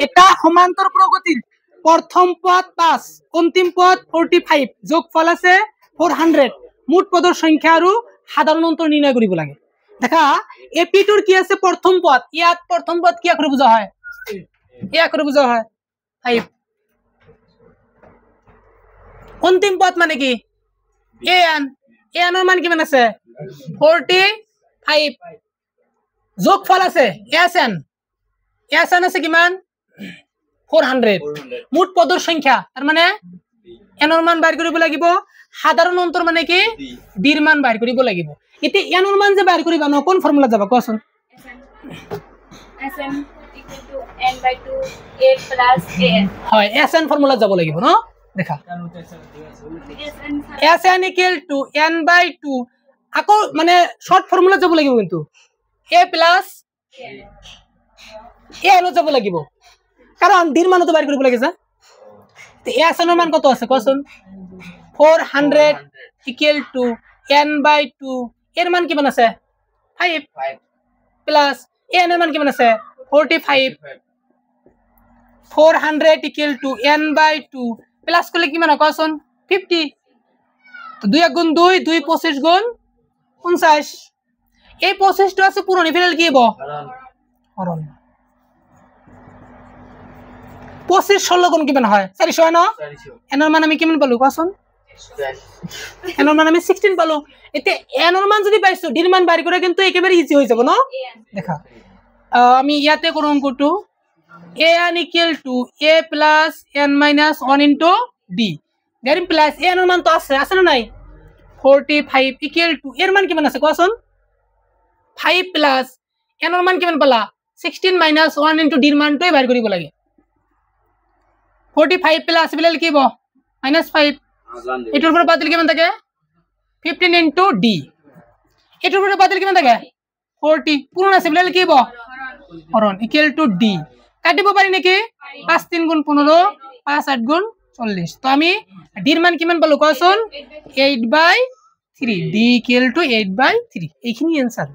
এটা সমান্তৰ প্ৰগতিৰ প্ৰথম পদ 5 অন্তিম পদ 45 যোগফল আছে 400 মোট পদৰ সংখ্যা আৰু সাধাৰণ অন্তৰ নিৰ্ণয় কৰিব লাগে দেখা এপিটোৰ কি আছে প্রথম পদ ইয়াত প্রথম পদ কি আকারে বুঝা হয় এই আকারে বুঝা হয় 5 অন্তিম পদ মানে কি an এর মান কিমান আছে 45 যোগফল আছে sn আছে কিমান 400 মোট পদৰ সংখ্যা তাৰ মানে n এৰ মান বাইৰ কৰিব লাগিব সাধাৰণ অন্তৰ মানে কি d এৰ মান বাইৰ কৰিব লাগিব এতে n এৰ মান যে বাইৰ কৰিবা ন কোন ফর্মুলা যাবা কোন sn n/2 a + an হয় sn ফর্মুলা যাব লাগিব ন দেখা sn = n/2 আকো মানে শর্ট ফর্মুলা যাব লাগিব কিন্তু a + an যাব লাগিব কারণ d এর মান তো বাইর কৰিব লাগে যা তে sn এর মান কত আছে কোন 400 = n/2 এর মান কিমান আছে 5 প্লাস n এর মান কিমান আছে 45 400 = n/2 প্লাস করলে কিমান হয় কোন 50 তো 2 * 2 2 25 * 50 এই 25 টা আছে পুরো নিফেল কি হবো হরণ 25 16 গুণ কিমান হয় 400 হয় না n এর মান আমি কিমান পালু কোন n এর মান আমি 16 পালু এতে n এর মান যদি পাইছো d এর মান বাইর করে কিন্তু একেবারে ইজি হয়ে যাব না দেখা আমি ইয়াতে করব অঙ্কটো an = a + n - 1 * d গারিম প্লাস n এর মান তো আছে না নাই 45 = এর মান কিমান আছে কোন 5 প্লাস n এর মান কিমান পালা 16 - 1 * d এর মানটাই বাইর কৰিব লাগে 45 প্লাস বিলেল কি হবো -5 এটার উপরে বাতিল কিমান থাকে 15 * d এটার উপরে বাতিল কিমান থাকে 40 পূরণ আছে বিলেল কি হবো হরণ = d কাটিব পারি নাকি 5 3 * 15 5 8 * 40 তো আমি d এর মান কিমান পালো কোন 8/3 d = 8/3 এইখিনি आंसर